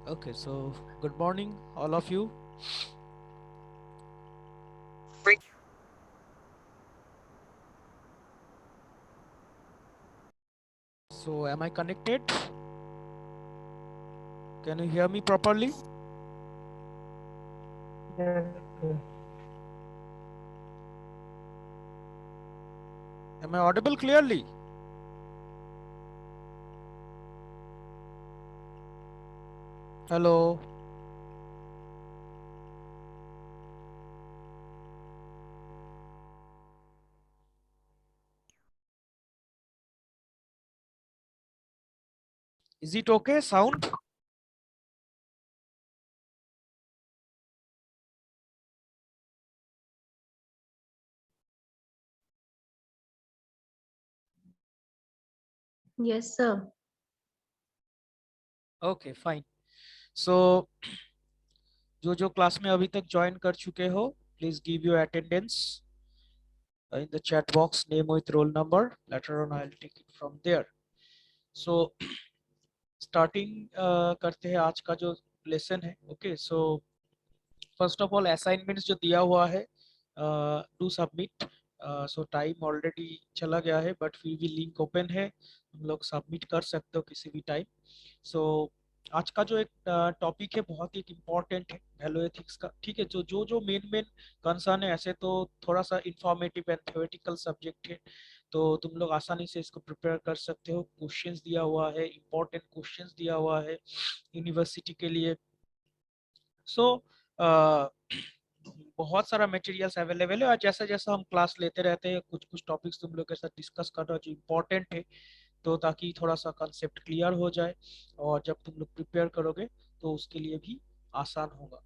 Okay, so good morning, all of you. So, am I connected? Can you hear me properly? Yes, Am I audible clearly? Hello. Is it okay? Sound? yes, sir. Okay, fine. So, जो class में अभी तक join कर चुके हो, please give your attendance in the chat box, name with roll number. Later on, I'll take it from there. So, starting करते हैं आज का जो लेसन है. Okay, so first of all assignments जो दिया हुआ है to submit. So time already चला गया है, बट फिर भी लिंक ओपन है, हम लोग सबमिट कर सकते हो किसी भी टाइम. सो आज का जो एक टॉपिक है बहुत ही इम्पोर्टेंट है, वैल्यू एथिक्स का. ठीक है, जो जो जो मेन मेन कंसर्न है, ऐसे तो थोड़ा सा इंफॉर्मेटिव एंड थ्योरेटिकल सब्जेक्ट है, तो तुम लोग आसानी से इसको प्रिपेयर कर सकते हो. क्वेश्चंस दिया हुआ है, इंपॉर्टेंट क्वेश्चंस दिया हुआ है यूनिवर्सिटी के लिए. सो बहुत सारा मटेरियल्स अवेलेबल है, और जैसा जैसा हम क्लास लेते रहते हैं, कुछ कुछ टॉपिक्स तुम लोग के साथ डिस्कस कर रहा जो इम्पोर्टेंट है, तो ताकि थोड़ा सा कंसेप्ट क्लियर हो जाए, और जब तुम लोग प्रिपेयर करोगे तो उसके लिए भी आसान होगा.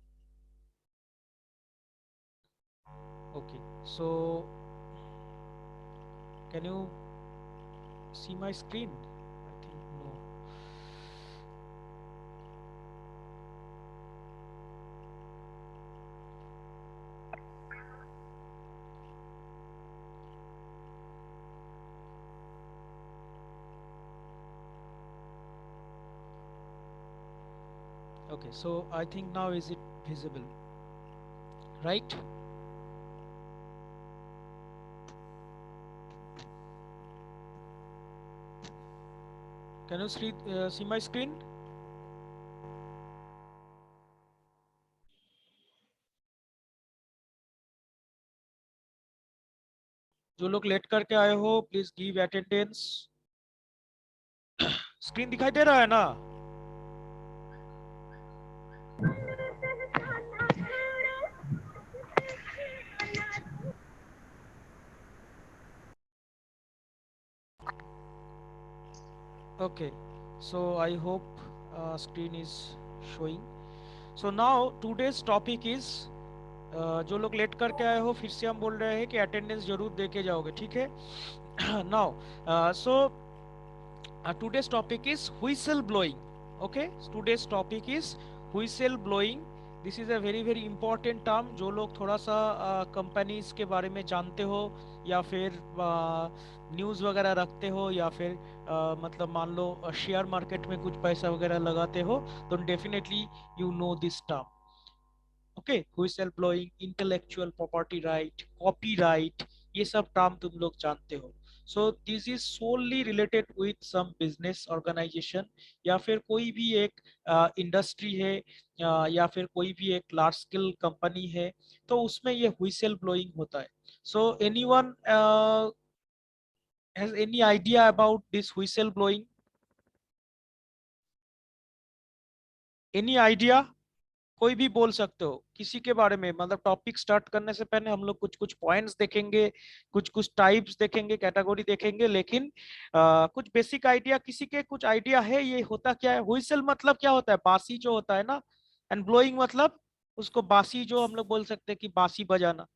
Okay, so can you see my screen? I think no. Okay, so I think now is it visible, right? Can you see my screen? जो लोग लेट करके आए हो, प्लीज गिव अटेंडेंस. स्क्रीन दिखाई दे रहा है ना? Okay, so I hope screen is showing. So now today's topic is जो लोग लेट करके आए हो, फिर से हम बोल रहे हैं कि अटेंडेंस जरूर दे के जाओगे, ठीक है? Now so today's topic is whistle blowing. Okay, today's topic is whistle blowing this is a very very important term. जो लोग थोड़ा सा कंपनीज के बारे में जानते हो, या फिर न्यूज़ वगैरह रखते हो, या फिर मतलब मान लो शेयर मार्केट में कुछ पैसा वगैरह लगाते हो, तो definitely you know this term. Okay, whistle blowing, intellectual property right, copyright, ये सब टर्म तुम लोग जानते हो। So this is solely related with some business organisation, या फिर कोई भी एक इंडस्ट्री है, या फिर कोई भी एक लार्ज स्केल कंपनी है, तो उसमें ये व्हिसल ब्लोइंग होता है। So anyone has any idea about this whistle blowing? Any idea? कोई भी बोल सकते हो किसी के बारे में। मतलब टॉपिक स्टार्ट करने से पहले हम लोग कुछ कुछ पॉइंट्स देखेंगे, कुछ कुछ टाइप्स देखेंगे, कैटेगरी देखेंगे, लेकिन कुछ बेसिक आइडिया किसी के कुछ आइडिया है ये होता क्या है? व्हिसल मतलब क्या होता है? बांसी जो होता है ना, एंड ब्लोइंग मतलब उसको बांसी जो हम लोग बोल सकते हैं कि बांसी बजाना।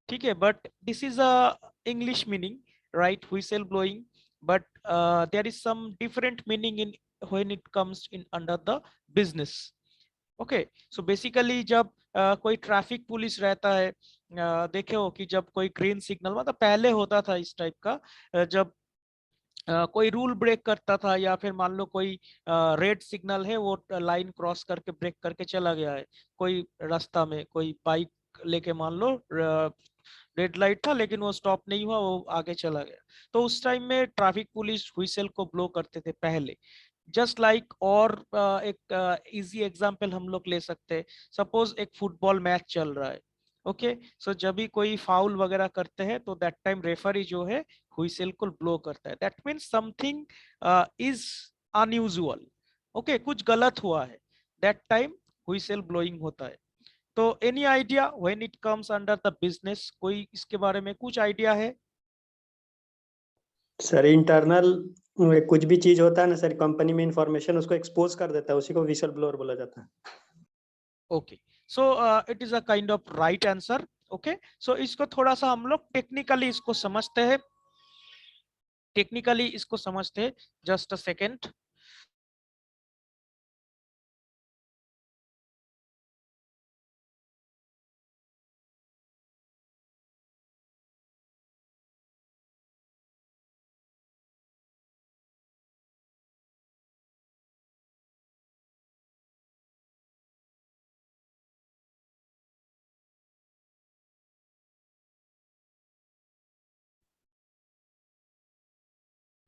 ठीक है, but this is a English meaning, right? Whistle blowing, but there is some different meaning in when it comes in under the business. Okay, so basically जब कोई ट्रैफिक पुलिस रहता है, देखे हो कि जब कोई ग्रीन सिग्नल, मतलब पहले होता था इस टाइप का, जब कोई रूल ब्रेक करता था, या फिर मान लो कोई रेड सिग्नल है, वो लाइन क्रॉस करके ब्रेक करके चला गया है, कोई रास्ता में कोई बाइक लेके, मान लो रेड लाइट था लेकिन वो स्टॉप नहीं हुआ, वो आगे चला गया, तो उस टाइम में ट्रैफिक पुलिस व्हिसल को ब्लो करते थे पहले। जस्ट लाइक और एक इजी एग्जांपल हम लोग ले सकते हैं। सपोज एक फुटबॉल मैच चल रहा है, ओके, सो जब भी कोई फाउल वगैरह करते हैं, तो दैट टाइम रेफरी जो है हुइसल को ब्लो करता है। That means something is unusual, okay, कुछ गलत हुआ है, दैट टाइम हुइसल ब्लोइंग होता है। तो any idea when it comes under the business? कोई इसके बारे में कुछ आइडिया है? सर इंटरनल कुछ भी चीज होता है ना सर, कंपनी में इंफॉर्मेशन उसको एक्सपोज कर देता है, उसी को विसल ब्लोअर बोला जाता है। Okay, so it is a kind of right answer. Okay, so इसको थोड़ा सा हम लोग टेक्निकली इसको समझते हैं, टेक्निकली इसको समझते हैं। Just a second.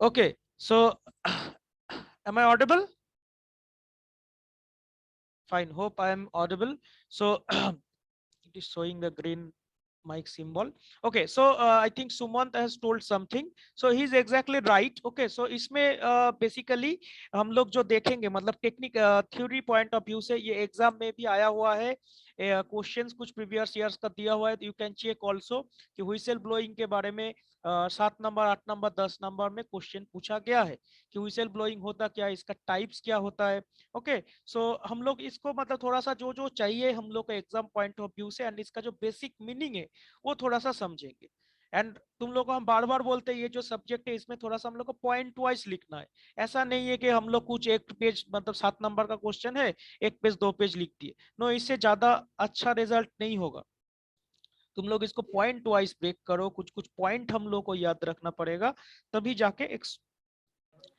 Okay, so am I audible? Fine, hope I am audible. So it is showing the green mic symbol. Okay, so I think Sumant has told something, so he is exactly right. Okay, so इसमें basically हम लोग जो देखेंगे, मतलब technique theory point of view से, ये exam में भी आया हुआ है, क्वेश्चंस कुछ प्रीवियस ईयर्स का दिया हुआ है, तो यू कैन चेक ऑल्सो कि व्हिसल ब्लोइंग के बारे में 7 नंबर, 8 नंबर, 10 नंबर में क्वेश्चन पूछा गया है कि व्हिसल ब्लोइंग होता क्या है, इसका टाइप्स क्या होता है। ओके, सो हम लोग इसको मतलब थोड़ा सा जो जो चाहिए हम लोग को एग्जाम पॉइंट ऑफ व्यू से, एंड इसका जो बेसिक मीनिंग है वो थोड़ा सा समझेंगे। एंड तुम लोग को हम बार बार बोलते हैं, ये जो सब्जेक्ट है इसमें थोड़ा सा हम लोग को पॉइंट वाइज लिखना है। ऐसा नहीं है कि हम लोग कुछ एक पेज, मतलब 7 नंबर का क्वेश्चन है, एक पेज 2 पेज लिख दिए, नो, इससे ज्यादा अच्छा रिजल्ट नहीं होगा। तुम लोग इसको पॉइंट वाइज ब्रेक करो, कुछ कुछ पॉइंट हम लोग को याद रखना पड़ेगा, तभी जाके एक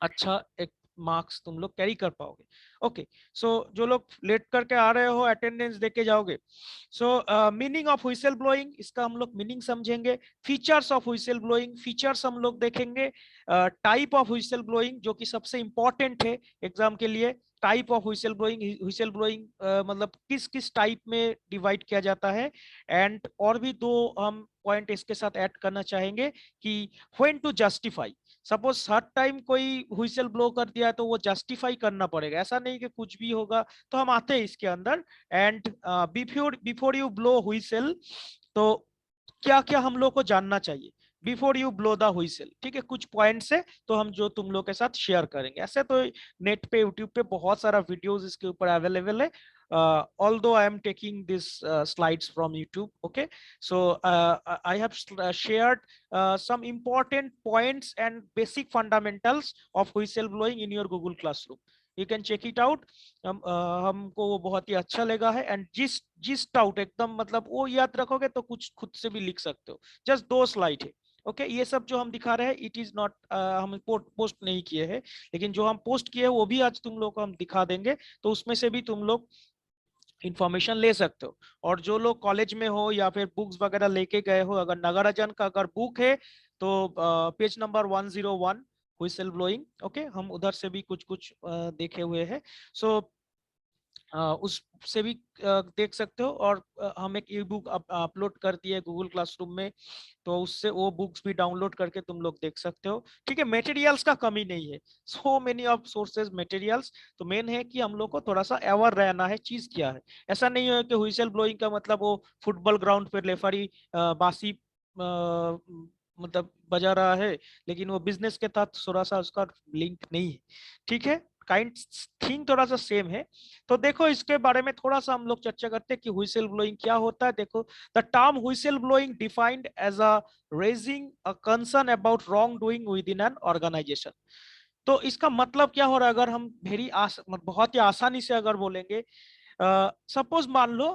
अच्छा एक मार्क्स तुम लोग कैरी कर पाओगे। ओके, सो जो लोग लेट करके आ रहे हो, अटेंडेंस देके जाओगे। सो मीनिंग ऑफ व्हिसल ब्लोइंग, इसका हम लोग मीनिंग समझेंगे। Features of whistle blowing, features हम लोग देखेंगे। टाइप ऑफ व्हिसल ब्लोइंग, जो कि सबसे इंपॉर्टेंट है एग्जाम के लिए। Type of whistle blowing, whistle blowing मतलब किस किस टाइप में डिवाइड किया जाता है। एंड और भी दो हम पॉइंट इसके साथ ऐड करना चाहेंगे कि व्हेन टू जस्टिफाई। सपोज हर टाइम कोई हुइसल ब्लो कर दिया है, तो वो जस्टिफाई करना पड़ेगा, ऐसा नहीं कि कुछ भी होगा। तो हम आते हैं इसके अंदर। And before before you blow whistle, तो क्या क्या हम लोग को जानना चाहिए before you blow the whistle? ठीक है, कुछ पॉइंट्स है तो हम जो तुम लोग के साथ शेयर करेंगे। ऐसे तो नेट पे, यूट्यूब पे बहुत सारा वीडियोस इसके ऊपर अवेलेबल है, although I am taking this slides from YouTube. Okay, so I have shared some important points and basic fundamentals of whistleblowing in your Google Classroom. You can check it out. हमको वो बहुत ही अच्छा लगा है। And जिस doubt एकदम मतलब वो याद रखोगे तो कुछ खुद से भी लिख सकते हो। जस्ट 2 स्लाइड है। ओके ये सब जो हम दिखा रहे हैं इट इज नॉट, हम पोस्ट नहीं किए हैं, लेकिन जो हम पोस्ट किए हैं वो भी आज तुम लोग को हम दिखा देंगे, तो उसमें से भी तुम लोग इंफॉर्मेशन ले सकते हो। और जो लोग कॉलेज में हो या फिर बुक्स वगैरह लेके गए हो, अगर नगराजन का अगर बुक है तो page number 101 whistle blowing, okay हम उधर से भी कुछ कुछ देखे हुए हैं। सो उससे भी देख सकते हो। और हम एक ई बुक अपलोड कर दिए गूगल क्लासरूम में, तो उससे वो बुक्स भी डाउनलोड करके तुम लोग देख सकते हो। ठीक है, मटेरियल्स का कमी नहीं है, so many of sources materials. तो मेन है कि हम लोग को थोड़ा सा अवेयर रहना है चीज क्या है। ऐसा नहीं है कि व्हिसल ब्लोइंग का मतलब वो फुटबॉल ग्राउंड पर रेफरी बासी मतलब बजा रहा है, लेकिन वो बिजनेस के साथ थोड़ा सा उसका लिंक नहीं है। ठीक है, काइंड थिंग थोड़ा सा सेम है। तो देखो इसके बारे में थोड़ा सा हम लोग चर्चा करते हैं कि व्हिसल ब्लोइंग क्या होता है। देखो, the term whistle blowing defined as a raising a concern about wrongdoing within an organisation. तो इसका मतलब क्या हो रहा है, अगर हम बहुत ही आसानी से अगर बोलेंगे, सपोज मान लो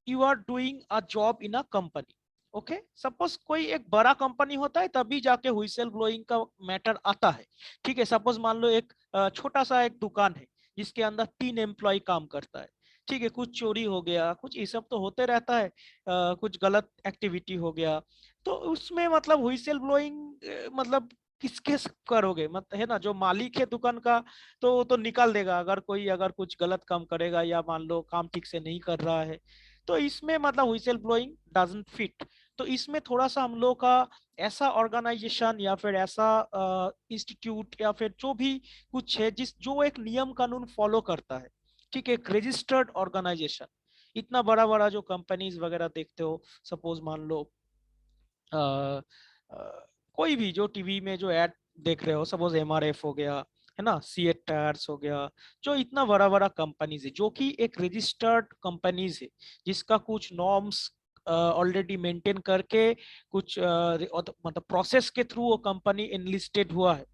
you are doing a job in a company. Okay, suppose कोई एक बड़ा कंपनी होता है तभी जाके व्हिसल ब्लोइंग का मैटर आता है। ठीक है, सपोज मान लो एक छोटा सा एक दुकान है जिसके अंदर 3 एम्प्लॉय काम करता है। ठीक है, कुछ चोरी हो गया, कुछ ये सब तो होते रहता है, कुछ गलत एक्टिविटी हो गया, तो उसमें मतलब व्हिसल ब्लोइंग मतलब किसके करोगे, मत है ना, जो मालिक है दुकान का तो वो तो निकाल देगा अगर कोई अगर कुछ गलत काम करेगा या मान लो काम ठीक से नहीं कर रहा है। तो इसमें मतलब व्हिसल ब्लोइंग डजंट फिट। तो इसमें थोड़ा सा हम लोग का ऐसा ऑर्गेनाइजेशन या फिर ऐसा इंस्टीट्यूट या फिर जो भी कुछ है जिस जो एक नियम कानून फॉलो करता है। ठीक है, एक रजिस्टर्ड ऑर्गेनाइजेशन। इतना बड़ा बड़ा जो कंपनीज वगैरह देखते हो, सपोज मान लो अ, कोई भी जो टीवी में जो एड देख रहे हो, सपोज एमआरएफ हो गया, है ना, सीएट टायर्स हो गया, जो इतना बड़ा बड़ा कंपनीज है जो कि एक रजिस्टर्ड कंपनीज है, जिसका कुछ नॉर्म्स ऑलरेडी मेंटेन करके कुछ मतलब प्रोसेस के थ्रू वो कंपनी इनलिस्टेड हुआ है।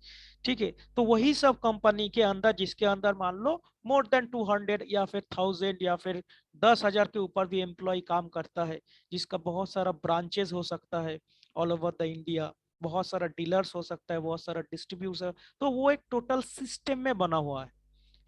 ठीक है, तो वही सब कंपनी के अंदर जिसके अंदर मान लो मोर देन 200 या फिर 1000 या फिर 10,000 के ऊपर भी एम्प्लॉय काम करता है, जिसका बहुत सारा ब्रांचेस हो सकता है ऑल ओवर द इंडिया, बहुत सारा डीलर्स हो सकता है, बहुत सारा डिस्ट्रीब्यूटर, तो वो एक टोटल सिस्टम में बना हुआ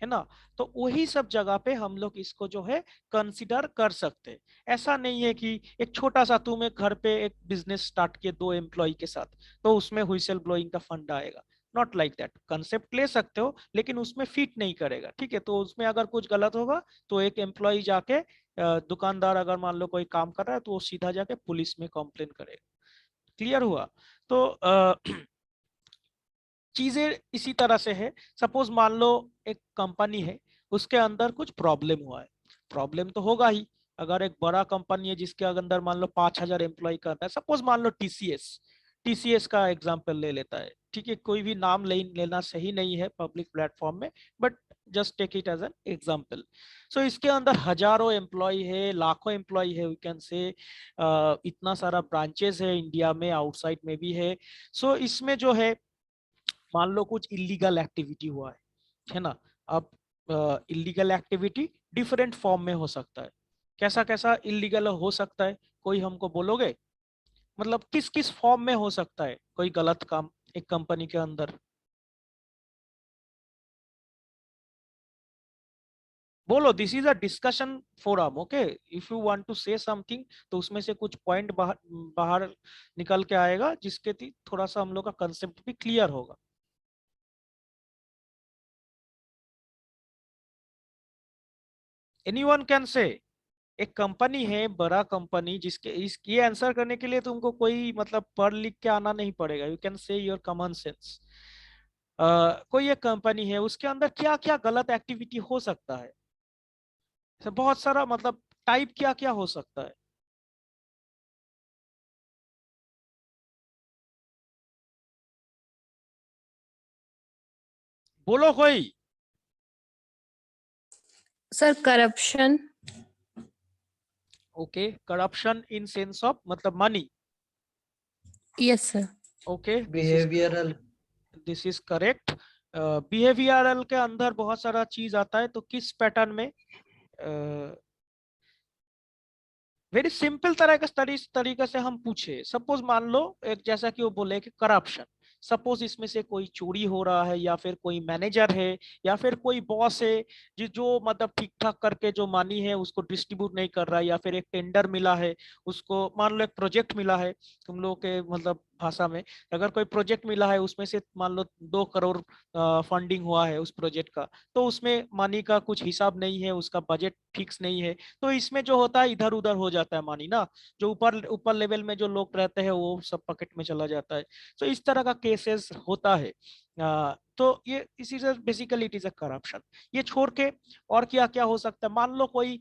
है ना। तो वही सब जगह पे हम लोग इसको जो है कंसिडर कर सकते हैं। ऐसा नहीं है कि एक छोटा सा तुम एक घर पे एक बिजनेस स्टार्ट किए 2 एम्प्लॉय के साथ तो उसमें व्हिसल ब्लोइंग का फंड आएगा। नॉट लाइक दैट, कंसेप्ट ले सकते हो लेकिन उसमें फिट नहीं करेगा। ठीक है, तो उसमें अगर कुछ गलत होगा तो एक एम्प्लॉय जाके दुकानदार अगर मान लो कोई काम कर रहा है तो वो सीधा जाके पुलिस में कंप्लेन करेगा। क्लियर हुआ? तो चीजें इसी तरह से है। सपोज मान लो एक कंपनी है, उसके अंदर कुछ प्रॉब्लम हुआ है। प्रॉब्लम तो होगा ही, अगर एक बड़ा कंपनी है जिसके अंदर मान लो 5,000 एम्प्लॉय करता है, सपोज मान लो टीसीएस, टीसीएस का एग्जांपल ले लेता है। ठीक है, कोई भी नाम लेना सही नहीं है पब्लिक प्लेटफॉर्म में, but just take it as an example. So इसके अंदर हजारों एम्प्लॉय है, लाखों एम्प्लॉय है, वी कैन से इतना सारा ब्रांचेस है इंडिया में, आउटसाइड में भी है। सो इसमें जो है मान लो कुछ इलीगल एक्टिविटी हुआ है ना। अब इलीगल एक्टिविटी डिफरेंट फॉर्म में हो सकता है। कैसा कैसा इलीगल हो सकता है, कोई हमको बोलोगे? मतलब किस किस फॉर्म में हो सकता है कोई गलत काम एक कंपनी के अंदर? बोलो, this is a discussion forum, okay. If you want to say something तो उसमें से कुछ पॉइंट बाहर बाहर निकल के आएगा जिसके थोड़ा सा हम लोग का कंसेप्ट भी क्लियर होगा। Anyone can say. एक कंपनी है, बड़ा कंपनी, जिसके इसकी आंसर करने के लिए तुमको कोई मतलब पढ़ लिख के आना नहीं पड़ेगा, you can say your common sense. कोई एक कंपनी है, उसके अंदर क्या क्या गलत एक्टिविटी हो सकता है? तो बहुत सारा मतलब टाइप क्या क्या हो सकता है? बोलो कोई। Sir corruption. Okay, corruption in sense of मतलब money. Yes sir. Okay, behavioral this is correct. Behavioural के अंदर बहुत सारा चीज आता है, तो किस पैटर्न में वेरी सिंपल तरह का तरीके से हम पूछे, सपोज मान लो एक जैसा कि वो बोले कि करप्शन, सपोज इसमें से कोई चोरी हो रहा है, या फिर कोई मैनेजर है, या फिर कोई बॉस है जो मतलब ठीक ठाक करके जो मनी है उसको डिस्ट्रीब्यूट नहीं कर रहा है, या फिर एक टेंडर मिला है उसको, मान लो एक प्रोजेक्ट मिला है तुम लोग के मतलब भाषा में, अगर कोई प्रोजेक्ट मिला है उसमें से मान लो 2 करोड़ फंडिंग हुआ है उस प्रोजेक्ट का, तो उसमें मनी का कुछ हिसाब नहीं है, उसका बजट फिक्स नहीं है, तो इसमें जो होता है इधर उधर हो जाता है मानी ना, जो ऊपर ऊपर लेवल में जो लोग रहते हैं वो सब पॉकेट में चला जाता है। तो इस तरह का केसेस होता है। तो ये इसी से basically it is a corruption. ये छोड़ के और क्या क्या हो सकता है, मान लो कोई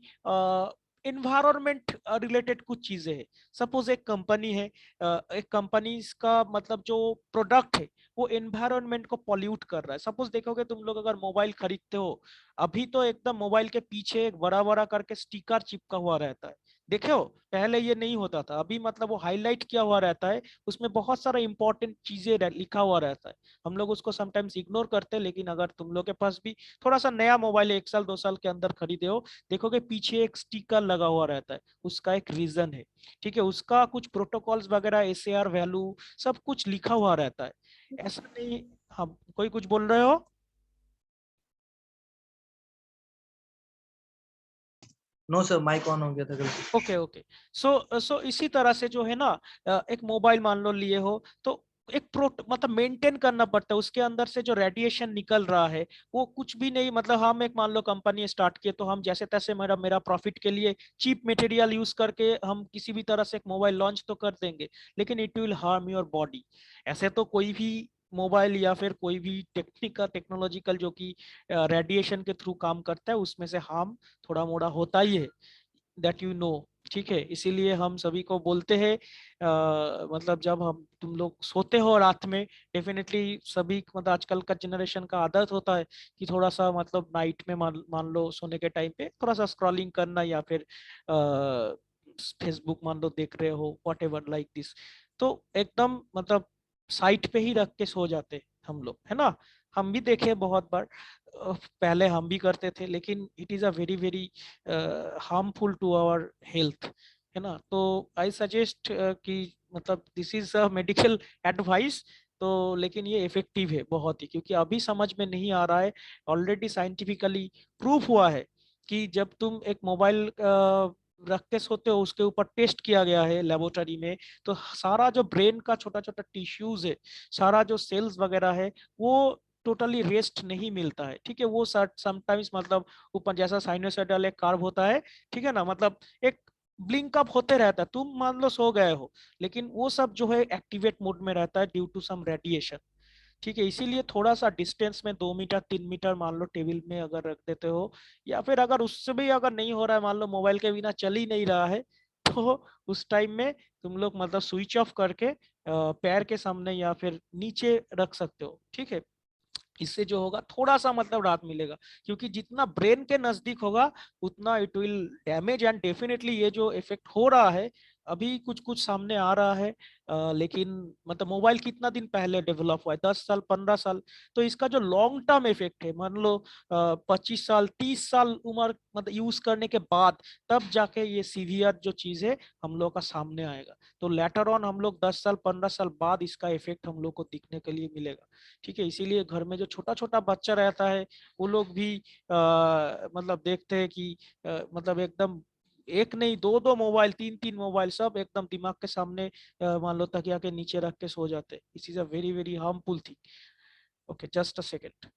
इन्वायरमेंट रिलेटेड कुछ चीजें हैं, सपोज एक कंपनी है, एक कंपनी का मतलब जो प्रोडक्ट है वो एनवायरनमेंट को पॉल्यूट कर रहा है। सपोज देखोगे तुम लोग अगर मोबाइल खरीदते हो, अभी तो एकदम मोबाइल के पीछे एक बड़ा बड़ा करके स्टिकर चिपका हुआ रहता है, देखे हो, पहले ये नहीं होता था, अभी मतलब वो हाईलाइट किया हुआ रहता है, उसमें बहुत सारा इंपॉर्टेंट चीजें लिखा हुआ रहता है। हम लोग उसको समटाइम्स इग्नोर करते हैं, लेकिन अगर तुम लोग के पास भी थोड़ा सा नया मोबाइल 1 साल 2 साल के अंदर खरीदे हो, देखोगे पीछे एक स्टिकर लगा हुआ रहता है, उसका एक रीजन है, ठीक है, उसका कुछ प्रोटोकॉल्स वगैरह एसएआर वैल्यू सब कुछ लिखा हुआ रहता है, ऐसा नहीं। हाँ, कोई कुछ बोल रहे हो? नो सर, माइक ऑन हो गया था गलती। Okay okay. सो इसी तरह से जो है ना, एक मोबाइल मान लो लिए हो, तो एक प्रो मतलब मेंटेन करना पड़ता है, उसके अंदर से जो रेडिएशन निकल रहा है वो कुछ भी नहीं, मतलब हम एक मान लो कंपनी स्टार्ट किए, तो हम जैसे तैसे मेरा मेरा प्रॉफिट के लिए चीप मटेरियल यूज करके हम किसी भी तरह से एक मोबाइल लॉन्च तो कर देंगे, लेकिन it will harm your body. ऐसे तो कोई भी मोबाइल या फिर कोई भी टेक्नोलॉजिकल जो कि रेडिएशन के थ्रू काम करता है, उसमें से हार्म थोड़ा मोड़ा होता ही है, दैट यू नो। ठीक है, इसीलिए हम सभी को बोलते हैं, मतलब जब हम तुम लोग सोते हो रात में, डेफिनेटली सभी मतलब आजकल का जनरेशन का आदत होता है कि थोड़ा सा मतलब नाइट में मान लो सोने के टाइम पे थोड़ा सा स्क्रॉलिंग करना, या फिर फेसबुक मान लो देख रहे हो, वॉट एवर लाइक दिस, तो एकदम मतलब साइट पे ही रख के सो जाते हम लोग, है ना। हम भी देखे बहुत बार, पहले हम भी करते थे, लेकिन it is a very very harmful to our health, है ना। तो आई सजेस्ट कि मतलब this is a medical advice, तो लेकिन ये इफेक्टिव है बहुत ही, क्योंकि अभी समझ में नहीं आ रहा है, ऑलरेडी साइंटिफिकली प्रूफ हुआ है कि जब तुम एक मोबाइल रख के सोते हो, उसके ऊपर टेस्ट किया गया है लेबोरेटरी में, तो सारा जो ब्रेन का छोटा छोटा टिश्यूज है, सारा जो सेल्स वगैरह है, वो टोटली रेस्ट नहीं मिलता है, ठीक है। वो समटाइम्स मतलब ऊपर जैसा साइनोसॉइडल एक कर्व होता है, ठीक है ना, मतलब एक ब्लिंक अप होते रहता है, तुम मान लो सो गए हो, लेकिन वो सब जो है एक्टिवेट मोड में रहता है ड्यू टू सम रेडिएशन, ठीक है। इसीलिए थोड़ा सा डिस्टेंस में 2 मीटर 3 मीटर मान लो टेबल में अगर रख देते हो, या फिर अगर उससे भी अगर नहीं हो रहा है, मान लो मोबाइल के बिना चल ही नहीं रहा है, तो उस टाइम में तुम लोग मतलब स्विच ऑफ करके पैर के सामने या फिर नीचे रख सकते हो, ठीक है। इससे जो होगा थोड़ा सा मतलब राहत मिलेगा, क्योंकि जितना ब्रेन के नजदीक होगा उतना it will damage, and definitely ये जो इफेक्ट हो रहा है अभी कुछ कुछ सामने आ रहा है, लेकिन मतलब मोबाइल कितना दिन पहले डेवलप हुआ है, 10 साल 15 साल, तो इसका जो लॉन्ग टर्म इफेक्ट है, मान लो 25 साल 30 साल उम्र मतलब यूज करने के बाद, तब जाके ये सीवियर जो चीज है हम लोग का सामने आएगा, तो लेटर ऑन हम लोग 10 साल 15 साल बाद इसका इफेक्ट हम लोग को दिखने के लिए मिलेगा, ठीक है। इसीलिए घर में जो छोटा छोटा बच्चा रहता है वो लोग भी मतलब देखते हैं कि मतलब एकदम एक नहीं दो दो मोबाइल 3 3 मोबाइल सब एकदम दिमाग के सामने मान लो तकिया के नीचे रख के सो जाते हैं, it is a very very harmful thing. Okay, just a second.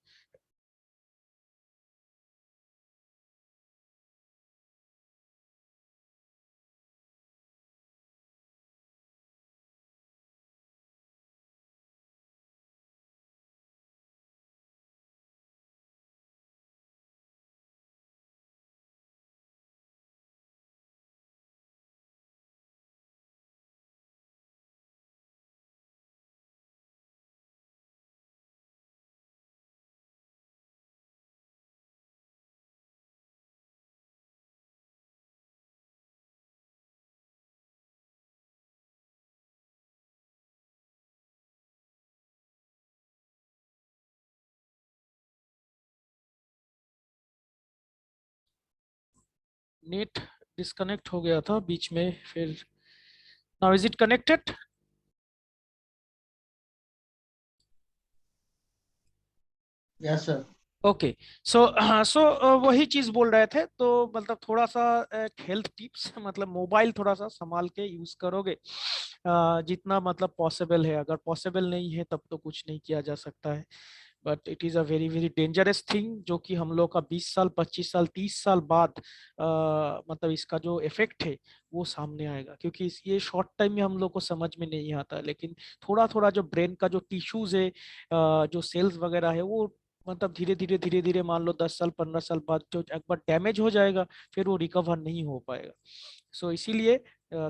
Net disconnect हो गया था बीच में, फिर now is it connected? Yes sir. Okay, so वही चीज बोल रहे थे। तो मतलब थोड़ा सा हेल्थ टिप्स मतलब मोबाइल थोड़ा सा संभाल के यूज करोगे जितना मतलब पॉसिबल है। अगर पॉसिबल नहीं है तब तो कुछ नहीं किया जा सकता है, but it is a very very dangerous thing, जो कि हम लोग का 20 साल 25 साल 30 साल बाद मतलब इसका जो इफेक्ट है वो सामने आएगा। क्योंकि ये शॉर्ट टाइम में हम लोग को समझ में नहीं आता, लेकिन थोड़ा थोड़ा जो ब्रेन का जो टिश्यूज है, जो सेल्स वगैरह है, वो मतलब धीरे धीरे मान लो 10 साल 15 साल बाद जो एक बार डैमेज हो जाएगा फिर वो रिकवर नहीं हो पाएगा। सो इसीलिए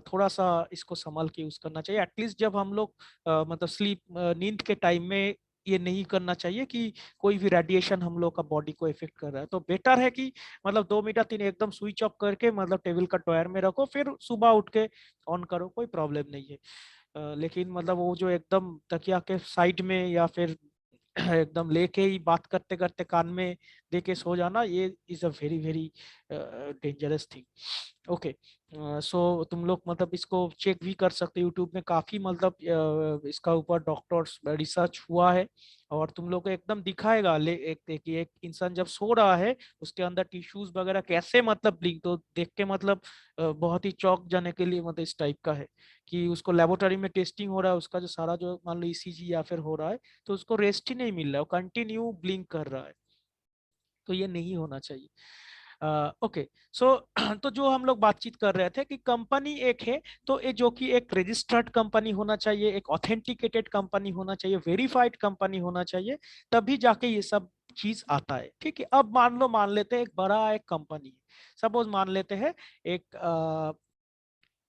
थोड़ा सा इसको संभाल के यूज करना चाहिए। एटलीस्ट जब हम लोग मतलब स्लीप नींद के टाइम में ये नहीं करना चाहिए कि कोई भी रेडिएशन हम लोग का बॉडी को इफेक्ट कर रहा है। तो बेटर है कि मतलब 2 मीटर 3 एकदम स्विच ऑफ करके मतलब टेबल का ड्रॉयर में रखो, फिर सुबह उठ के ऑन करो, कोई प्रॉब्लम नहीं है। लेकिन मतलब वो जो एकदम तकिया के साइड में या फिर एकदम लेके ही बात करते करते कान में दे के सो जाना, ये is a very very dangerous thing. Okay, so तुम लोग मतलब इसको चेक भी कर सकते हो, यूट्यूब में काफी मतलब इसका ऊपर डॉक्टर्स रिसर्च हुआ है, और तुम लोग को एकदम दिखाएगा एक इंसान जब सो रहा है उसके अंदर टिश्यूज वगैरह कैसे मतलब ब्लिंक, तो देख के मतलब बहुत ही चौंक जाने के लिए मतलब इस टाइप का है कि उसको लेबोरेटरी में टेस्टिंग हो रहा है, उसका जो सारा जो मान लो ईसीजी या फिर हो रहा है, तो उसको रेस्ट ही नहीं मिल रहा है, वो कंटिन्यू ब्लिंक कर रहा है। तो ये नहीं होना चाहिए। ओके, सो तो जो हम लोग बातचीत कर रहे थे कि कंपनी एक है, तो ये जो कि एक रजिस्टर्ड कंपनी होना चाहिए, एक ऑथेंटिकेटेड कंपनी होना चाहिए, वेरीफाइड कंपनी होना चाहिए, तभी जाके ये सब चीज आता है। ठीक है, अब मान लेते हैं एक बड़ा एक कंपनी है, सपोज मान लेते हैं एक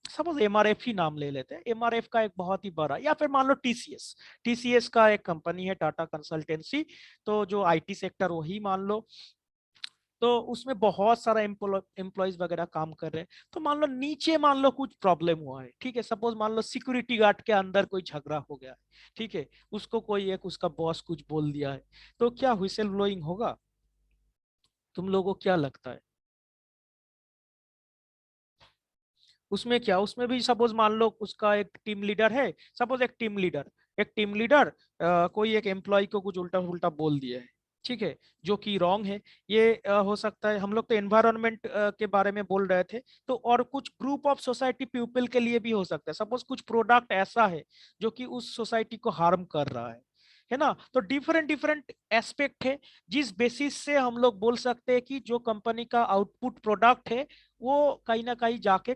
सपोज एमआरएफ ही नाम ले लेते हैं। एमआरएफ का एक बहुत ही बड़ा, या फिर मान लो टीसीएस, टीसीएस का एक कंपनी है टाटा कंसल्टेंसी, तो जो आईटी सेक्टर वही मान लो, तो उसमें बहुत सारा एम्प्लॉयज वगैरह काम कर रहे हैं। तो मान लो नीचे मान लो कुछ प्रॉब्लम हुआ है, ठीक है, सपोज मान लो सिक्योरिटी गार्ड के अंदर कोई झगड़ा हो गया है, ठीक है, उसको कोई एक उसका बॉस कुछ बोल दिया है, तो क्या व्हिसल ब्लोइंग होगा? तुम लोगों को क्या लगता है उसमें? क्या उसमें भी सपोज मान लो उसका एक टीम लीडर है, सपोज एक टीम लीडर कोई एक एम्प्लॉय को कुछ उल्टा उल्टा बोल दिया है, ठीक है, जो कि रॉन्ग है। ये हो सकता है, हम लोग तो एनवायरनमेंट के बारे में बोल रहे थे, तो और कुछ ग्रुप ऑफ सोसाइटी पीपल के लिए भी हो सकता है। सपोज कुछ प्रोडक्ट ऐसा है जो कि उस सोसाइटी को हार्म कर रहा है ना? तो डिफरेंट डिफरेंट एस्पेक्ट है, जिस बेसिस से हम लोग बोल सकते हैं कि जो कंपनी का आउटपुट प्रोडक्ट है वो कहीं ना कहीं जाके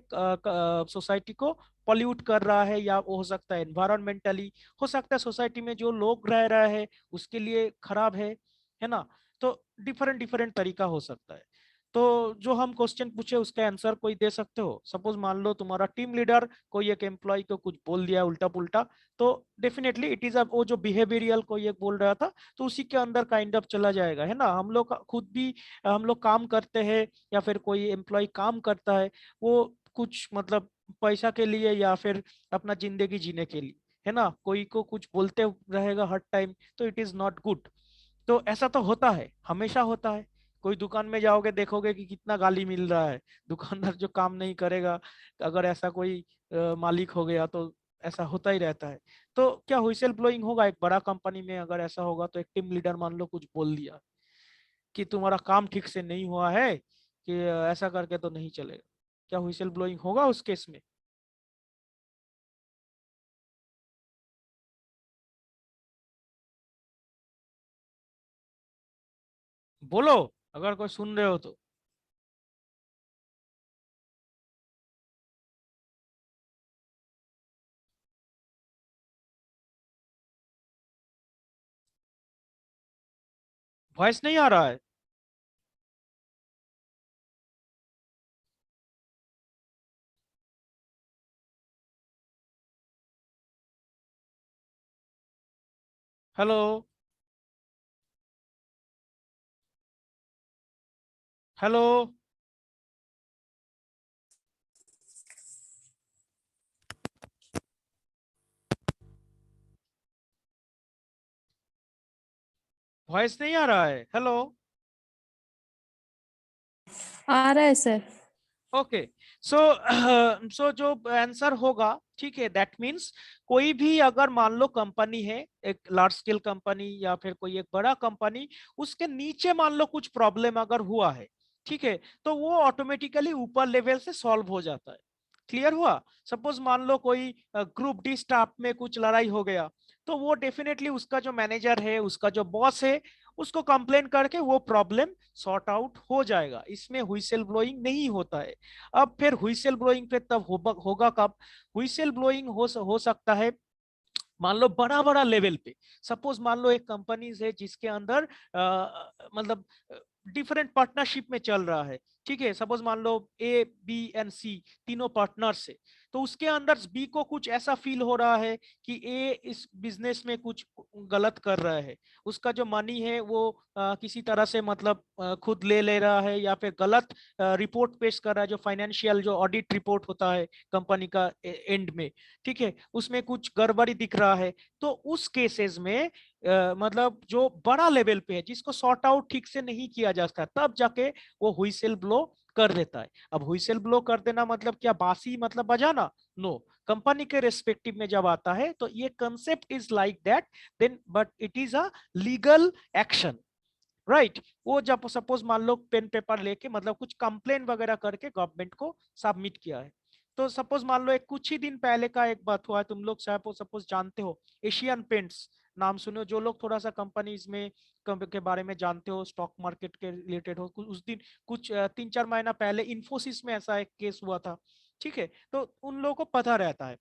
सोसाइटी को पॉल्यूट कर रहा है, या वो हो सकता है एनवायरमेंटली, हो सकता है सोसाइटी में जो लोग रह रहे हैं उसके लिए खराब है ना? तो डिफरेंट डिफरेंट तरीका हो सकता है। तो जो हम क्वेश्चन पूछे उसका आंसर कोई दे सकते हो? सपोज मान लो तुम्हारा टीम लीडर कोई एक एम्प्लॉय को कुछ बोल दिया उल्टा पुल्टा, तो डेफिनेटली इट इज वो जो बिहेवियरल कोई एक बोल रहा था, तो उसी के अंदर काइंड ऑफ चला जाएगा, है ना? हम लोग खुद भी हम लोग काम करते हैं, या फिर कोई एम्प्लॉय काम करता है, वो कुछ मतलब पैसा के लिए या फिर अपना जिंदगी जीने के लिए, है ना, कोई को कुछ बोलते रहेगा हर टाइम, तो इट इज नॉट गुड। तो ऐसा तो होता है, हमेशा होता है। कोई दुकान में जाओगे देखोगे कि कितना गाली मिल रहा है, दुकानदार जो काम नहीं करेगा, अगर ऐसा कोई मालिक हो गया तो ऐसा होता ही रहता है। तो क्या व्हिसल ब्लोइंग होगा एक बड़ा कंपनी में? अगर ऐसा होगा तो एक टीम लीडर मान लो कुछ बोल दिया कि तुम्हारा काम ठीक से नहीं हुआ है, कि ऐसा करके तो नहीं चलेगा, क्या व्हिसल ब्लोइंग होगा उस केस में? बोलो, अगर कोई सुन रहे हो तो। वॉइस नहीं आ रहा है? हेलो? हेलो? वॉइस नहीं आ रहा है? हेलो? आ रहा है सर। ओके, सो सो जो आंसर होगा, ठीक है, दैट मीन्स कोई भी अगर मान लो कंपनी है, एक लार्ज स्केल कंपनी या फिर कोई एक बड़ा कंपनी, उसके नीचे मान लो कुछ प्रॉब्लम अगर हुआ है, ठीक है, तो वो ऑटोमेटिकली ऊपर लेवल से सॉल्व हो जाता है। क्लियर हुआ? सपोज मान लो कोई ग्रुप डी स्टाफ में कुछ लड़ाई हो गया, तो वो डेफिनेटली उसका जो मैनेजर है, उसका जो बॉस है, उसको कंप्लेन करके वो प्रॉब्लम सॉर्ट आउट हो जाएगा। इसमें व्हिसल ब्लोइंग नहीं होता है। अब फिर व्हिसल ब्लोइंग पे तब होगा कब? व्हिसल ब्लोइंग हो सकता है मान लो बड़ा बड़ा लेवल पे। सपोज मान लो एक कंपनी है जिसके अंदर मतलब डिफरेंट पार्टनरशिप में चल रहा है, ठीक है, सपोज मान लो ए बी एंड सी तीनों पार्टनर्स है, तो उसके अंदर बी को कुछ ऐसा फील हो रहा है कि ए इस बिजनेस में कुछ गलत कर रहा है, उसका जो मनी है वो किसी तरह से मतलब खुद ले रहा है, या फिर गलत रिपोर्ट पेश कर रहा है, जो फाइनेंशियल जो ऑडिट रिपोर्ट होता है कंपनी का एंड में, ठीक है, उसमें कुछ गड़बड़ी दिख रहा है। तो उस केसेस में मतलब जो बड़ा लेवल पे है, जिसको सॉर्ट आउट ठीक से नहीं किया जा सकता, तब जाके वो व्हिसल ब्लो कर देता है। अब व्हिसल ब्लो कर देना मतलब क्या, बासी मतलब बजाना? नो, कंपनी के रेस्पेक्टिव में जब आता है तो ये concept is like that, then but it is a legal action, right? वो जब सपोज मान लो पेन पेपर लेके मतलब कुछ कंप्लेन वगैरह करके गवर्नमेंट को सबमिट किया है, तो सपोज मान लो एक कुछ ही दिन पहले का एक बात हुआ है, तुम लोग सपोज जानते हो एशियन पेंट्स, नाम सुने हो? जो लोग थोड़ा सा कंपनीज में के बारे में जानते हो, स्टॉक मार्केट के रिलेटेड हो, उस दिन कुछ 3-4 महीना पहले इन्फोसिस में ऐसा एक केस हुआ था, ठीक है, तो उन लोगों को पता रहता है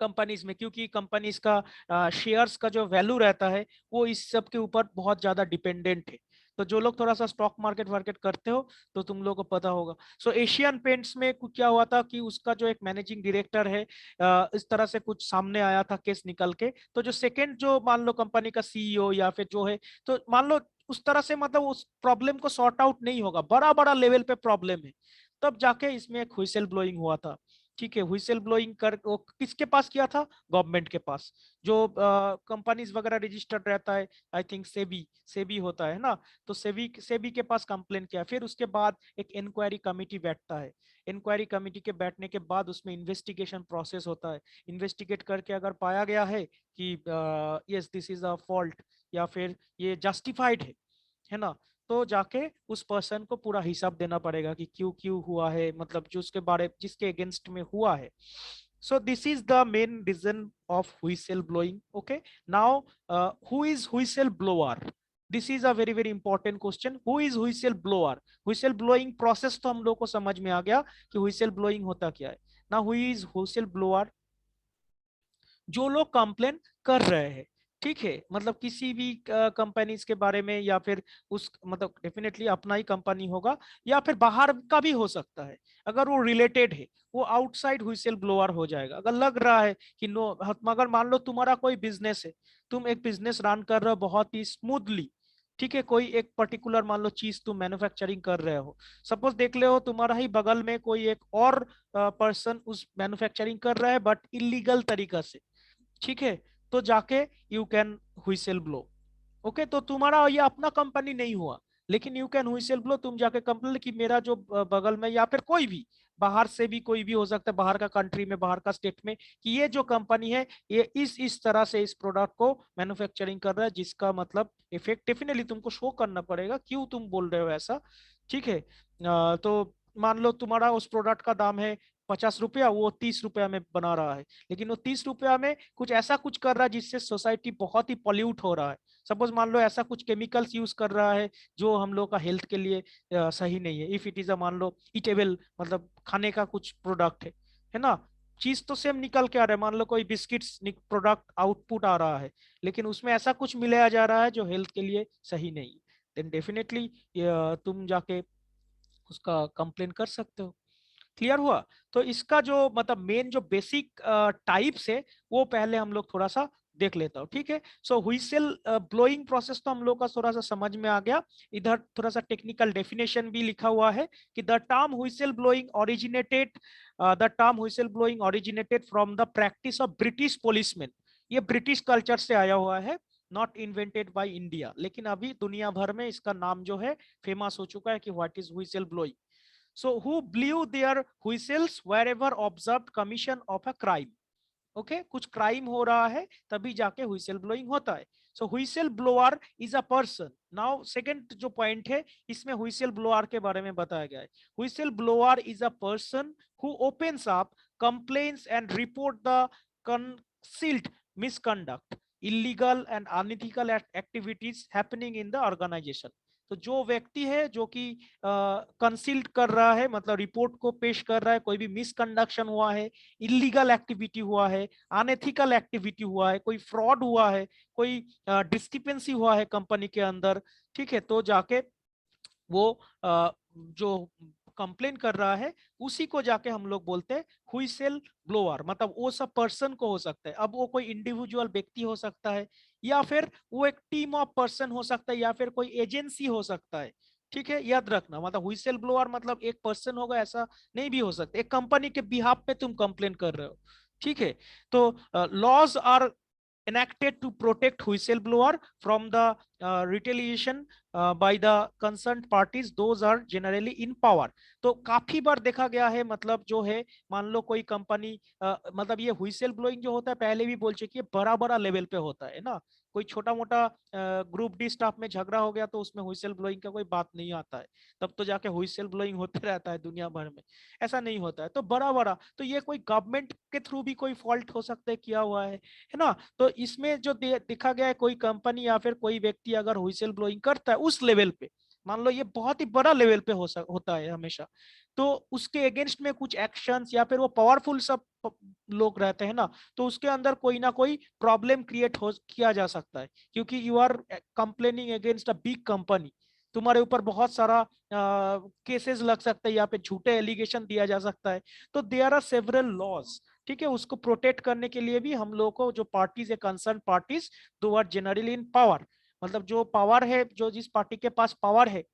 कंपनीज में, क्योंकि कंपनीज का शेयर्स का जो वैल्यू रहता है वो इस सब के ऊपर बहुत ज्यादा डिपेंडेंट है। तो जो लोग थोड़ा सा स्टॉक मार्केट वार्केट करते हो तो तुम लोगों को पता होगा। सो एशियन पेंट्स में कुछ क्या हुआ था कि उसका जो एक मैनेजिंग डायरेक्टर है, इस तरह से कुछ सामने आया था केस निकल के, तो जो सेकंड जो मान लो कंपनी का सीईओ या फिर जो है, तो मान लो उस तरह से मतलब उस प्रॉब्लम को सॉर्ट आउट नहीं होगा, बड़ा बड़ा लेवल पे प्रॉब्लम है, तब जाके इसमें एक व्हिसल ब्लोइंग हुआ था, ठीक है। व्हिसल ब्लोइंग कर वो किसके पास किया था? गवर्नमेंट के पास, जो कंपनीज वगैरह रजिस्टर्ड रहता है, आई थिंक सेबी सेबी होता है ना, तो सेबी सेबी के पास कंप्लेन किया। फिर उसके बाद एक इंक्वायरी कमेटी बैठता है, इंक्वायरी कमेटी के बैठने के बाद उसमें इन्वेस्टिगेशन प्रोसेस होता है। इन्वेस्टिगेट करके अगर पाया गया है कि yes this is a fault या फिर ये जस्टिफाइड है ना, तो जाके उस पर्सन को पूरा हिसाब देना पड़ेगा कि क्यों क्यों हुआ है, मतलब जो उसके बारे जिसके अगेंस्ट में हुआ है। so this is the main reason of whistle blowing. Okay, now who is whistle blower? This is a very very important question. Who is whistle blower? whistle blowing process तो हम लोग को समझ में आ गया कि whistle blowing होता क्या है। now who is whistle blower? जो लोग कंप्लेन कर रहे हैं, ठीक है, मतलब किसी भी कंपनीज के बारे में, या फिर उस मतलब डेफिनेटली अपना ही कंपनी होगा, या फिर बाहर का भी हो सकता है। अगर वो रिलेटेड है वो आउटसाइड व्हिसल ब्लोअर हो जाएगा। अगर लग रहा है कि नो, अगर मान लो तुम्हारा कोई बिजनेस है, तुम एक बिजनेस रन कर रहे हो बहुत ही स्मूथली, ठीक है, कोई एक पर्टिकुलर मान लो चीज तुम मैन्युफैक्चरिंग कर रहे हो, सपोज देख ले हो तुम्हारा ही बगल में कोई एक और पर्सन उस मैन्युफैक्चरिंग कर रहा है बट इलीगल तरीका से, ठीक है, तो जाके you can whistle blow. Okay, तो तुम्हारा ये अपना कंपनी नहीं हुआ, लेकिन यू कैन व्हिसल ब्लो, तुम जाके कंप्लेन कि मेरा जो बगल में या फिर कोई भी बाहर से भी कोई भी हो सकता है, बाहर का कंट्री में, बाहर का स्टेट में, कि ये जो कंपनी है ये इस तरह से इस प्रोडक्ट को मैन्युफैक्चरिंग कर रहा है, जिसका मतलब इफेक्ट डेफिनेटली तुमको शो करना पड़ेगा क्यों तुम बोल रहे हो ऐसा, ठीक है। तो मान लो तुम्हारा उस प्रोडक्ट का दाम है 50 रुपया, वो 30 रुपया में बना रहा है, लेकिन वो 30 रुपया में कुछ ऐसा कुछ कर रहा है जिससे सोसाइटी बहुत ही पॉल्यूट हो रहा है। सपोज मान लो ऐसा कुछ केमिकल्स यूज कर रहा है जो हम लोग का हेल्थ के लिए सही नहीं है। इफ इट इज अ मान लो ईटेबल, मतलब खाने का कुछ प्रोडक्ट है ना, चीज तो सेम निकल के आ रहा है, मान लो कोई बिस्किट्स प्रोडक्ट आउटपुट आ रहा है, लेकिन उसमें ऐसा कुछ मिलाया जा रहा है जो हेल्थ के लिए सही नहीं है, देन डेफिनेटली तुम जाके उसका कंप्लेन कर सकते हो। क्लियर हुआ? तो इसका जो मतलब मेन जो बेसिक टाइप्स है वो पहले हम लोग थोड़ा सा देख लेता हूँ, ठीक है। सो व्हिसल ब्लोइंग प्रोसेस तो हम लोग का थोड़ा सा समझ में आ गया। इधर थोड़ा सा टेक्निकल डेफिनेशन भी लिखा हुआ है कि the term whistle blowing originated from the practice of British policeman. ये ब्रिटिश कल्चर से आया हुआ है, नॉट इन्वेंटेड बाय इंडिया, लेकिन अभी दुनिया भर में इसका नाम जो है फेमस हो चुका है कि what is whistle blowing. So who blew their whistles wherever observed commission of a crime. Okay कुछ क्राइम हो रहा है तभी जाके व्हिसल ब्लोइंग होता है. So whistle blower is a person. Now second जो पॉइंट है इसमें व्हिसल ब्लोअर के बारे में बताया गया है. Whistle blower is a person who opens up, complains and report the concealed misconduct, illegal and unethical activities happening in the organization. तो जो व्यक्ति है जो कि कंसील्ड कर रहा है, मतलब रिपोर्ट को पेश कर रहा है, कोई भी मिसकंडक्शन हुआ है, इलीगल एक्टिविटी हुआ है, अनएथिकल एक्टिविटी हुआ है, कोई फ्रॉड हुआ है, कोई डिस्क्रिपेंसी हुआ है कंपनी के अंदर, ठीक है, तो जाके वो जो कंप्लेन कर रहा है उसी को जाके हम लोग बोलते हैं व्हिसल ब्लोअर. मतलब वो सब पर्सन को हो सकता है. अब वो कोई इंडिविजुअल व्यक्ति हो सकता है, या फिर वो एक टीम ऑफ पर्सन हो सकता है, या फिर कोई एजेंसी हो सकता है. ठीक है, याद रखना, मतलब व्हिसल ब्लोअर मतलब एक पर्सन होगा ऐसा नहीं भी हो सकता. एक कंपनी के बिहाफ पे तुम कंप्लेन कर रहे हो, ठीक है. तो laws are enacted to protect whistleblower from the retaliation by the concerned parties. Those are generally in power. तो काफी बार देखा गया है, मतलब जो है मान लो कोई कंपनी मतलब ये व्हिसल ब्लोइंग जो होता है पहले भी बोल चुकी है, बड़ा बड़ा लेवल पे होता है ना. कोई छोटा मोटा ग्रुप डी स्टाफ में झगड़ा हो गया तो उसमें व्हिसल ब्लोइंग का कोई बात नहीं आता है, तब तो जाके व्हिसल ब्लोइंग होते रहता है दुनिया भर में. ऐसा नहीं होता है. तो बड़ा बड़ा तो ये कोई गवर्नमेंट के थ्रू भी कोई फॉल्ट हो सकता है किया हुआ है ना. तो इसमें जो देखा गया है, कोई कंपनी या फिर कोई व्यक्ति अगर व्हिसल ब्लोइंग करता है उस लेवल पे, मान लो ये बहुत ही बड़ा लेवल पे होता है हमेशा, तो उसके अगेंस्ट में कुछ एक्शंस, या फिर वो पावरफुल सब लोग रहते हैं ना, तो उसके अंदर कोई ना कोई प्रॉब्लम क्रिएट हो किया जा सकता है, क्योंकि you are complaining against a big company. तुम्हारे ऊपर बहुत सारा केसेस लग सकता है, या फिर झूठे एलिगेशन दिया जा सकता है. तो देयर आर सेवरल लॉज, ठीक है. उसको प्रोटेक्ट करने के लिए भी हम लोगों को जो पार्टीज है, कंसर्न पार्टीज, दो आर जनरली इन पावर, मतलब जो पावर है, जो जिस पार्टी के पास पावर है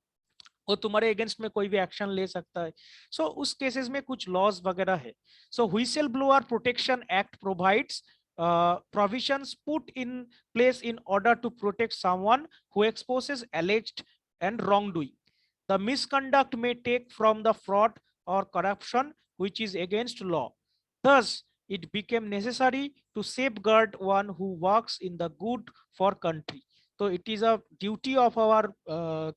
वो तुम्हारे अगेंस्ट में कोई भी एक्शन ले सकता है. सो उस केसेस में कुछ लॉज वगैरह है. So whistle blower protection act provides provisions put in place in order to protect someone who exposes alleged and wrongdoing. The misconduct may take from the fraud or corruption which is against law. Thus, it became necessary to safeguard one who works in the good for country. So it is a duty of our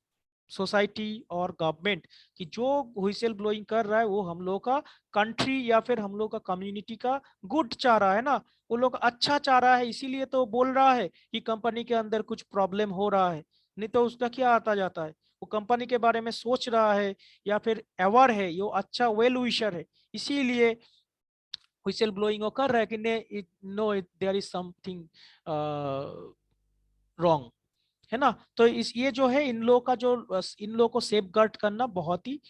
society और government कि जो whistle blowing कर रहा है वो हम लोग का कंट्री या फिर हम लोग का कम्युनिटी का गुड चाह रहा है ना, वो लोग अच्छा चाह रहा है, इसीलिए तो बोल रहा है कि कंपनी के अंदर कुछ प्रॉब्लम हो रहा है. नहीं तो उसका क्या आता जाता है, वो कंपनी के बारे में सोच रहा है या फिर अवेयर है, ये अच्छा वेल विशर है, इसीलिए व्हिसल ब्लोइंग वो कर रहा है कि no there is something wrong, है ना. तो इस ये जो है इन लोगों का जो इन लोगों को सेफगार्ड करना बहुत ही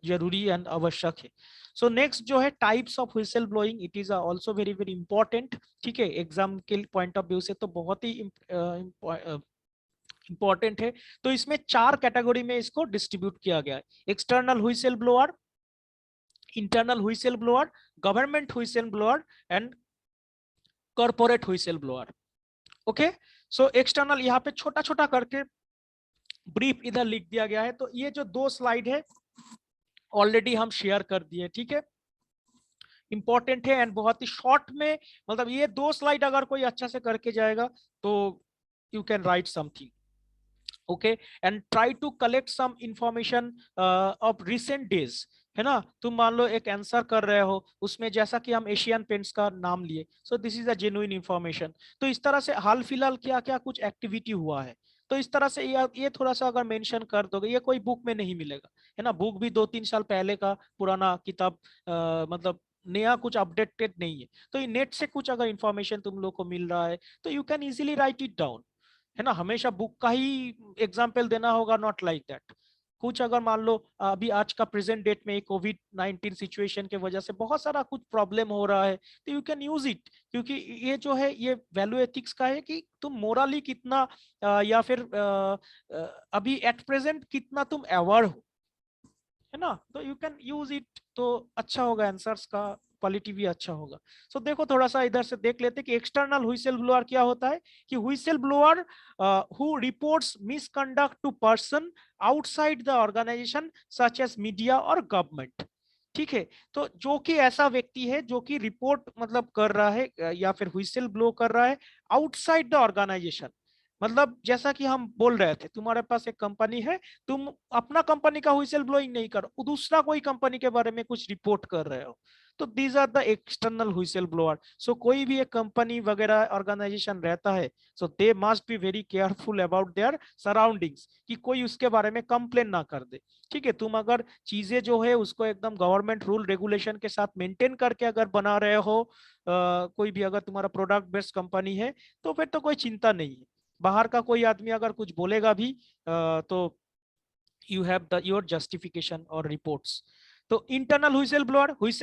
जरूरी एंड आवश्यक है. सो नेक्स्ट जो है types of whistle blowing, it is also very very important. ठीक है, एग्जाम के पॉइंट ऑफ व्यू से तो बहुत ही इंपॉर्टेंट है. तो इसमें 4 कैटेगरी में इसको डिस्ट्रीब्यूट किया गया है. External whistle blower, internal whistle blower, government whistle blower and corporate whistle blower. Okay, so external यहाँ पे छोटा छोटा करके ब्रीफ इधर लिख दिया गया है. तो ये जो 2 स्लाइड है ऑलरेडी हम शेयर कर दिए, ठीक है, इंपॉर्टेंट है एंड बहुत ही शॉर्ट में, मतलब ये 2 स्लाइड अगर कोई अच्छा से करके जाएगा तो you can write something. Okay, and try to collect some information of recent days, है ना. तुम मान लो एक आंसर कर रहे हो, उसमें जैसा कि हम एशियन पेंट्स का नाम लिए, सो this is a genuine information. तो इस तरह से हाल फिलहाल क्या क्या कुछ एक्टिविटी हुआ है, तो इस तरह से ये थोड़ा सा अगर मेंशन कर दोगे, ये कोई बुक में नहीं मिलेगा, है ना. बुक भी 2-3 साल पहले का पुराना किताब, मतलब नया कुछ अपडेटेड नहीं है. तो ये नेट से कुछ अगर इंफॉर्मेशन तुम लोग को मिल रहा है तो you can easily right it down, है ना. हमेशा बुक का ही एग्जाम्पल देना होगा, नॉट लाइक दैट. कुछ अगर मान लो अभी आज का प्रेजेंट डेट में कोविड-19 सिचुएशन के वजह से बहुत सारा कुछ प्रॉब्लम हो रहा है, तो यू कैन यूज इट, क्योंकि ये जो है ये वैल्यू एथिक्स का है कि तुम मोरली कितना या फिर अभी एट प्रेजेंट कितना तुम अवेयर हो, है ना, तो यू कैन यूज इट, तो अच्छा होगा, आंसर्स का क्वालिटी भी अच्छा होगा। सो देखो थोड़ा सा इधर से देख लेते कि एक्सटर्नल व्हिसल ब्लोअर क्या होता है, कि whistle blower who reports misconduct to person outside the organisation such as media और गवर्नमेंट। ठीक है, तो जो कि ऐसा व्यक्ति है जो कि रिपोर्ट मतलब कर रहा है या फिर व्हिसल ब्लो कर रहा है आउटसाइड द ऑर्गेनाइजेशन। मतलब जैसा कि हम बोल रहे थे, तुम्हारे पास एक कंपनी है, तुम अपना कंपनी का व्हिसल ब्लोइंग नहीं कर, दूसरा कोई कंपनी के बारे में कुछ रिपोर्ट कर रहे हो, तो these are the external whistle blower. So कोई भी एक कंपनी वगैरह ऑर्गेनाइजेशन रहता है, so they must be very careful about their surroundings, कि कोई उसके बारे में कंप्लेन ना कर दे। ठीक है, तुम अगर चीजें जो है उसको एकदम गवर्नमेंट रूल रेगुलेशन के साथ मेंटेन करके अगर बना रहे हो, कोई भी अगर तुम्हारा प्रोडक्ट बेस्ड कंपनी है, तो फिर तो कोई चिंता नहीं है। बाहर का कोई आदमी अगर कुछ बोलेगा भी तो you have the your justification or reports. तो internal whistle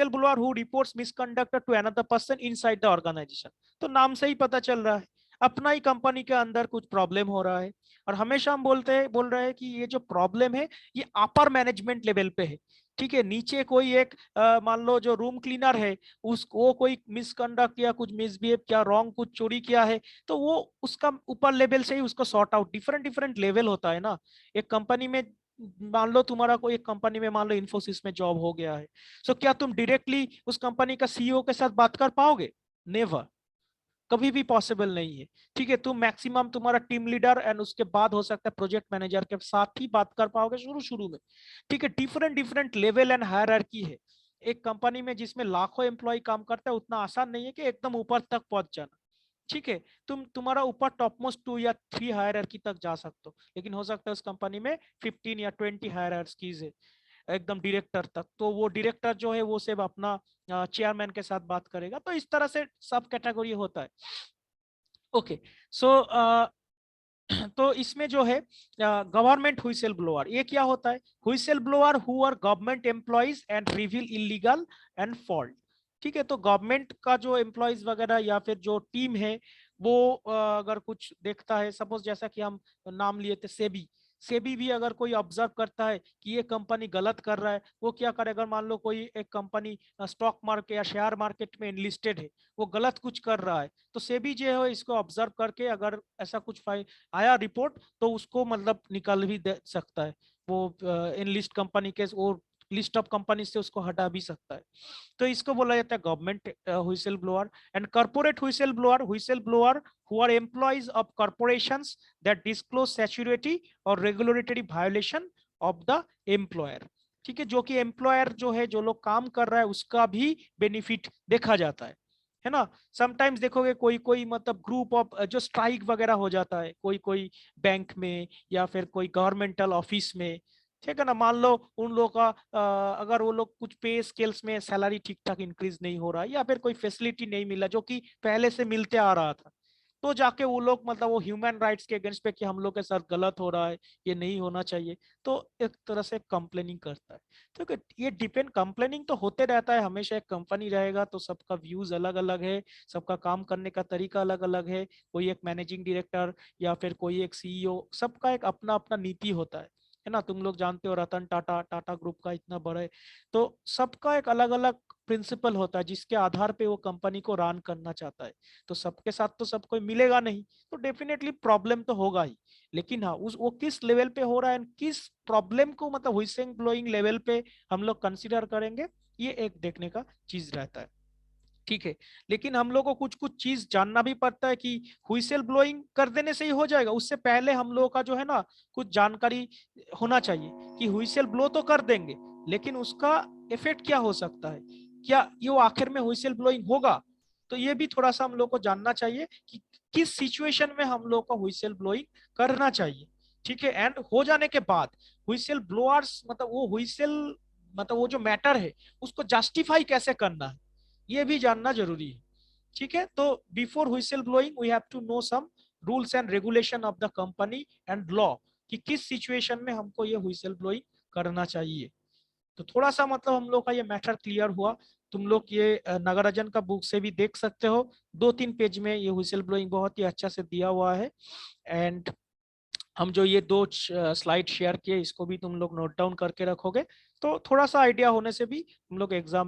blower who reports misconduct to another person inside the organization, तो नाम से ही पता चल रहा है अपना ही कंपनी के अंदर कुछ प्रॉब्लम हो रहा है। और हमेशा हम बोल रहे हैं कि ये जो प्रॉब्लम है ये अपर मैनेजमेंट लेवल पे है। ठीक है, नीचे कोई एक मान लो जो रूम क्लीनर है, उसको कोई मिसकंडक्ट या कुछ मिसबिहेव किया, रॉन्ग कुछ चोरी किया है, तो वो उसका ऊपर लेवल से ही उसको sort out, different different level होता है ना। एक कंपनी में मान लो तुम्हारा कोई एक कंपनी में मान लो इन्फोसिस में जॉब हो गया है, सो क्या तुम डायरेक्टली उस कंपनी का सीईओ के साथ बात कर पाओगे? नेवर, कभी भी पॉसिबल नहीं है। ठीक है, तुम मैक्सिमम तुम्हारा टीम लीडर एंड उसके बाद हो सकता है प्रोजेक्ट मैनेजर के साथ ही बात कर पाओगे शुरू शुरू में। ठीक है, different different level and hierarchy है एक कंपनी में जिसमें लाखों एम्प्लॉय काम करता है, उतना आसान नहीं है कि एकदम ऊपर तक पहुंच जाना। ठीक है, तुम्हारा ऊपर टॉप मोस्ट 2 या 3 हायरार्की तक जा सकते हो, लेकिन हो सकता है उस कंपनी में 15 या 20 हायरार्कीज है एकदम डायरेक्टर तक, तो वो डायरेक्टर जो है वो सिर्फ अपना चेयरमैन के साथ बात करेगा। तो इस तरह से सब कैटेगरी होता है। ओके, सो तो इसमें जो है गवर्नमेंट व्हिसल ब्लोअर, ये क्या होता है? Whistle blower who are government employees and reveal illegal and fault. ठीक है, तो गवर्नमेंट का जो एम्प्लॉइज वगैरह या फिर जो टीम है वो अगर कुछ देखता है, सपोज जैसा कि हम नाम लिए थे सेबी, सेबी भी अगर कोई ऑब्जर्व करता है कि ये कंपनी गलत कर रहा है, वो क्या करेगा? मान लो कोई एक कंपनी स्टॉक मार्केट या शेयर मार्केट में इनलिस्टेड है, वो गलत कुछ कर रहा है, तो सेबी जो है इसको ऑब्जर्व करके अगर ऐसा कुछ आया रिपोर्ट, तो उसको मतलब निकाल भी दे सकता है, वो इन लिस्ट कंपनी के और लिस्ट ऑफ कंपनी से उसको हटा भी सकता है। तो इसको बोला जाता है government whistle blower. And corporate whistle blower who are employees of corporations that disclose security और regulatory violation of the employer. ठीक है, जो कि एम्प्लॉयर जो है, जो लोग काम कर रहा है उसका भी बेनिफिट देखा जाता है ना। समटाइम्स देखोगे कोई कोई मतलब ग्रुप ऑफ जो स्ट्राइक वगैरह हो जाता है कोई कोई बैंक में या फिर कोई गवर्नमेंटल ऑफिस में, ठीक है ना। मान लो उन लोगों का अगर वो लोग कुछ पे स्केल्स में सैलरी ठीक ठाक इंक्रीज नहीं हो रहा है या फिर कोई फैसिलिटी नहीं मिला जो कि पहले से मिलते आ रहा था, तो जाके वो लोग मतलब वो ह्यूमन राइट्स के अगेंस्ट पे कि हम लोग के साथ गलत हो रहा है, ये नहीं होना चाहिए, तो एक तरह से कंप्लेनिंग करता है। तो ये डिपेंड, कंप्लेनिंग तो होते रहता है हमेशा। एक कंपनी रहेगा तो सबका व्यूज अलग अलग है, सबका काम करने का तरीका अलग अलग है। कोई एक मैनेजिंग डायरेक्टर या फिर कोई एक सीईओ, सबका एक अपना अपना नीति होता है ना। तुम लोग जानते हो रतन टाटा, टाटा ग्रुप का इतना बड़ा है, तो सबका एक अलग अलग प्रिंसिपल होता है जिसके आधार पे वो कंपनी को रन करना चाहता है। तो सबके साथ तो सब कोई मिलेगा नहीं, तो डेफिनेटली प्रॉब्लम तो होगा ही। लेकिन हाँ, उस वो किस लेवल पे हो रहा है, किस प्रॉब्लम को मतलब व्हिसिल ब्लोइंग लेवल पे हम लोग कंसीडर करेंगे, ये एक देखने का चीज रहता है। ठीक है, लेकिन हम लोग को कुछ कुछ चीज जानना भी पड़ता है कि व्हिसिल ब्लोइंग कर देने से ही हो जाएगा। उससे पहले हम लोगों का जो है ना कुछ जानकारी होना चाहिए कि व्हिसिल ब्लो तो कर देंगे, लेकिन उसका इफेक्ट क्या हो सकता है, क्या ये आखिर में व्हिसिल ब्लोइंग होगा, तो ये भी थोड़ा सा हम लोग को जानना चाहिए कि किस सिचुएशन में हम लोग को व्हिसिल ब्लोइंग करना चाहिए। ठीक है, एंड हो जाने के बाद व्हिसिल ब्लोअर्स मतलब वो व्हिसिल मतलब वो जो मैटर है उसको जस्टिफाई कैसे करना है, ये भी जानना जरूरी है। ठीक है, तो before whistleblowing we have to know some rules and regulation of the company and law, कि किस सिचुएशन में हमको ये व्हिसिल ब्लोइंग करना चाहिए। तो थोड़ा सा मतलब हम लोग का ये मैटर क्लियर हुआ। तुम लोग ये नगराजन का बुक से भी देख सकते हो, 2-3 पेज में ये व्हिसिल ब्लोइंग बहुत ही अच्छा से दिया हुआ है। एंड हम जो ये 2 स्लाइड शेयर किए इसको भी तुम लोग नोट डाउन करके रखोगे, तो थोड़ा सा आइडिया होने से भी हम लोग एग्जाम में